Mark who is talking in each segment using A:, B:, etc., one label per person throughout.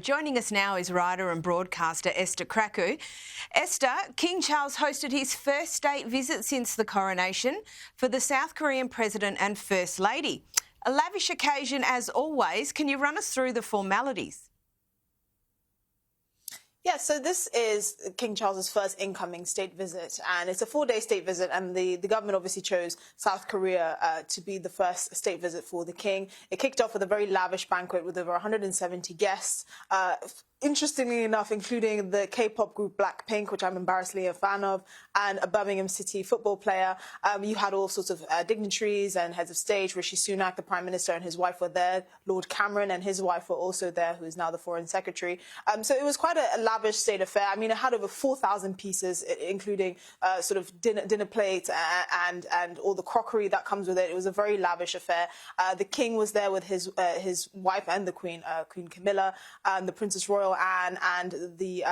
A: Joining us now is writer and broadcaster Esther Krakue. Esther, King Charles hosted his first state visit since the coronation for the South Korean President and First Lady. A lavish occasion as always. Can you run us through the formalities?
B: Yeah, so this is King Charles's first incoming state visit, and it's a 4-day state visit, and the government obviously chose South Korea to be the first state visit for the king. It kicked off with a very lavish banquet with over 170 guests. Interestingly enough, including the K-pop group Blackpink, which I'm embarrassingly a fan of, and a Birmingham City football player. You had all sorts of dignitaries and heads of state. Rishi Sunak, the Prime Minister, and his wife were there. Lord Cameron and his wife were also there, who is now the Foreign Secretary. So it was quite a lavish state affair. I mean, it had over 4,000 pieces, including sort of dinner plates and all the crockery that comes with it. It was a very lavish affair. The king was there with his wife and the Queen, Queen Camilla, the Princess Royal Anne, and the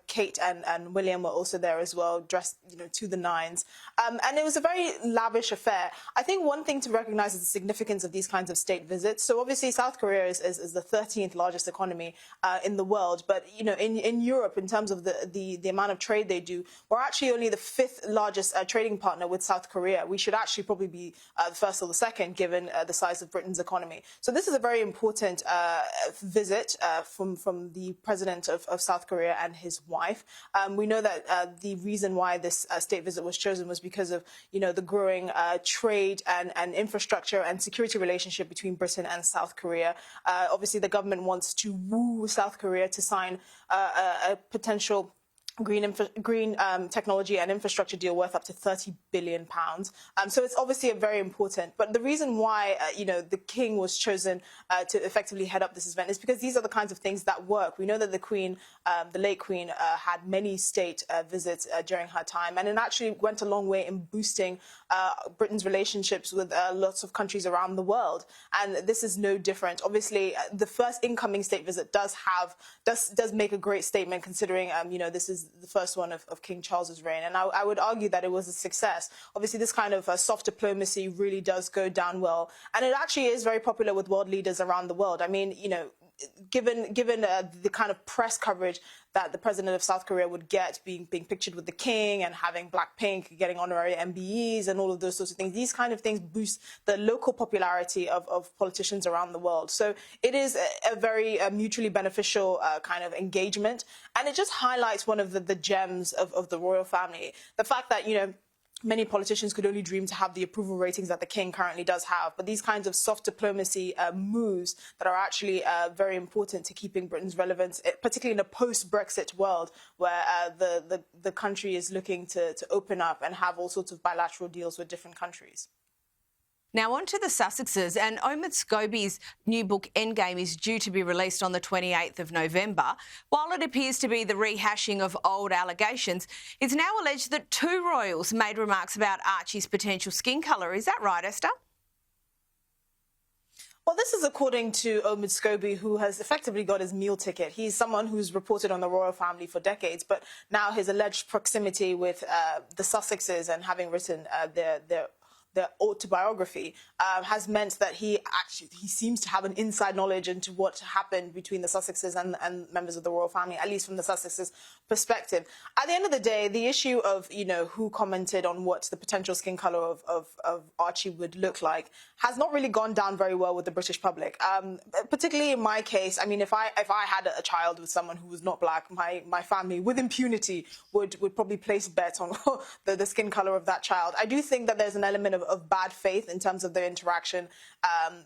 B: Kate and William were also there as well, dressed, to the nines. And it was a very lavish affair. I think one thing to recognize is the significance of these kinds of state visits. So obviously South Korea is the 13th largest economy in the world. But, in Europe, in terms of the amount of trade they do, we're actually only the 5th largest trading partner with South Korea. We should actually probably be the first or the second, given the size of Britain's economy. So this is a very important visit from the president of South Korea and his wife. We know that the reason why this state visit was chosen was because of, the growing trade and infrastructure and security relationship between Britain and South Korea. Obviously, the government wants to woo South Korea to sign a potential green technology and infrastructure deal worth up to £30 billion. So it's obviously very important. But the reason why, the king was chosen to effectively head up this event is because these are the kinds of things that work. We know that the Queen, the late Queen, had many state visits during her time, and it actually went a long way in boosting Britain's relationships with lots of countries around the world. And this is no different. Obviously, the first incoming state visit does make a great statement, considering, this is the first one of King Charles's reign, and I would argue that it was a success. Obviously, this kind of soft diplomacy really does go down well, and it actually is very popular with world leaders around the world. I mean, given the kind of press coverage that the president of South Korea would get, being pictured with the king and having Blackpink getting honorary MBEs and all of those sorts of things, these kind of things boost the local popularity of politicians around the world. So it is a very mutually beneficial kind of engagement, and it just highlights one of the gems of the royal family. The fact that, many politicians could only dream to have the approval ratings that the king currently does have. But these kinds of soft diplomacy moves that are actually very important to keeping Britain's relevance, particularly in a post-Brexit world where the country is looking to open up and have all sorts of bilateral deals with different countries.
A: Now on to the Sussexes, and Omid Scobie's new book Endgame is due to be released on the 28th of November. While it appears to be the rehashing of old allegations, it's now alleged that 2 royals made remarks about Archie's potential skin colour. Is that right, Esther?
B: Well, this is according to Omid Scobie, who has effectively got his meal ticket. He's someone who's reported on the royal family for decades, but now his alleged proximity with the Sussexes and having written their autobiography has meant that he seems to have an inside knowledge into what happened between the Sussexes and members of the royal family, at least from the Sussexes' perspective. At the end of the day, the issue of, who commented on what the potential skin colour of Archie would look like has not really gone down very well with the British public. Particularly in my case, I mean, if I had a child with someone who was not black, my family, with impunity, would probably place bets on the skin colour of that child. I do think that there's an element of bad faith in terms of their interaction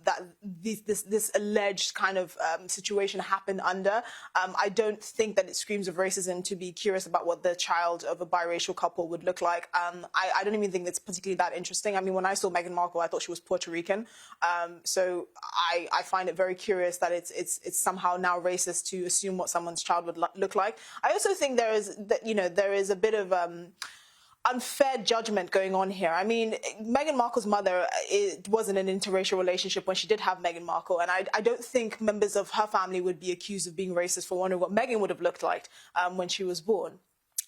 B: that this alleged kind of situation happened under. I don't think that it screams of racism to be curious about what the child of a biracial couple would look like. I don't even think it's particularly that interesting. I mean, when I saw Meghan Markle, I thought she was Puerto Rican. So I find it very curious that it's somehow now racist to assume what someone's child would look like. I also think there is a bit of unfair judgment going on here. I mean, Meghan Markle's mother was in an interracial relationship when she did have Meghan Markle, and I don't think members of her family would be accused of being racist for wondering what Meghan would have looked like when she was born.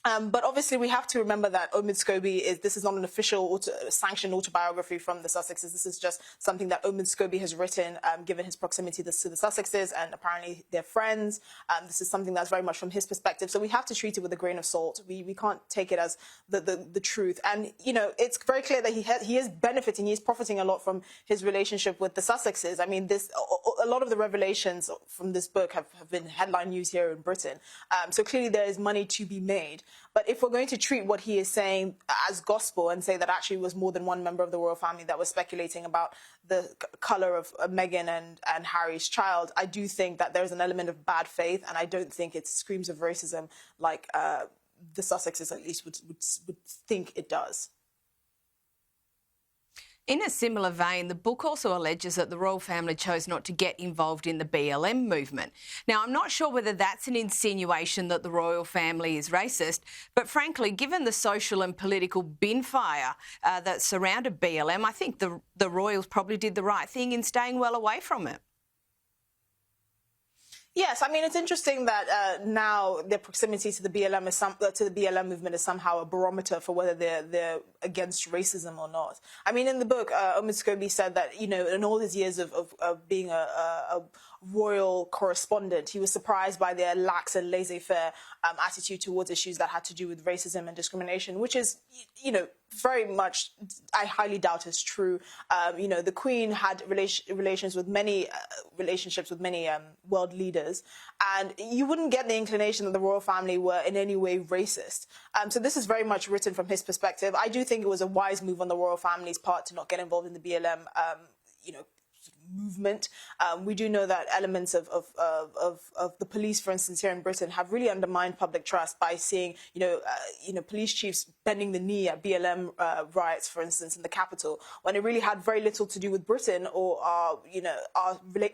B: But obviously, we have to remember that Omid Scobie this is not an official sanctioned autobiography from the Sussexes. This is just something that Omid Scobie has written, given his proximity to the Sussexes, and apparently they're friends. This is something that's very much from his perspective. So we have to treat it with a grain of salt. We can't take it as the truth. And, you know, it's very clear that he is benefiting, he's profiting a lot from his relationship with the Sussexes. I mean, a lot of the revelations from this book have been headline news here in Britain. So clearly there is money to be made. But if we're going to treat what he is saying as gospel and say that actually was more than one member of the royal family that was speculating about the colour of Meghan and Harry's child, I do think that there's an element of bad faith, and I don't think it screams of racism like the Sussexes at least would think it does.
A: In a similar vein, the book also alleges that the royal family chose not to get involved in the BLM movement. Now, I'm not sure whether that's an insinuation that the royal family is racist, but frankly, given the social and political bin fire that surrounded BLM, I think the royals probably did the right thing in staying well away from it.
B: Yes, I mean, it's interesting that now their proximity to the BLM movement is somehow a barometer for whether they're against racism or not. I mean, in the book, Omid Scobie said that, you know, in all his years of being a royal correspondent, he was surprised by their lax and laissez-faire attitude towards issues that had to do with racism and discrimination, which is, you know, very much, I highly doubt is true. You know, the Queen had relationships with many world leaders, and you wouldn't get the inclination that the royal family were in any way racist. So this is very much written from his perspective. I do think it was a wise move on the royal family's part to not get involved in the BLM, you know, movement. We do know that elements of the police, for instance, here in Britain, have really undermined public trust by seeing, you know, police chiefs bending the knee at BLM riots, for instance, in the capital, when it really had very little to do with Britain or our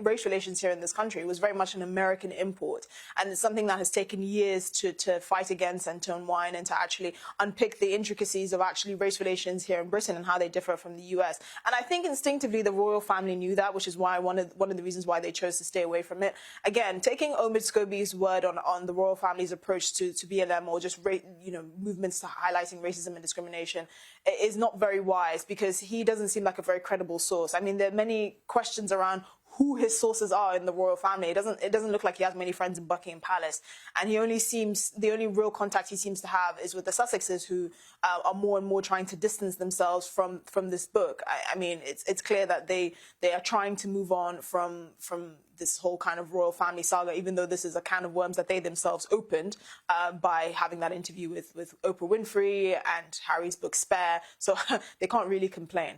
B: race relations here in this country. It was very much an American import, and it's something that has taken years to fight against and to unwind and to actually unpick the intricacies of actually race relations here in Britain and how they differ from the US. And I think instinctively the royal family knew that, which is why one of the reasons why they chose to stay away from it. Again, taking Omid Scobie's word on the royal family's approach to BLM or just movements highlighting racism and discrimination is not very wise, because he doesn't seem like a very credible source. I mean, there are many questions around who his sources are in the royal family. It doesn't look like he has many friends in Buckingham Palace, and the only real contact he seems to have is with the Sussexes, who are more and more trying to distance themselves from this book. I mean, it's clear that they are trying to move on from this whole kind of royal family saga, even though this is a can of worms that they themselves opened by having that interview with Oprah Winfrey and Harry's book Spare. So they can't really complain.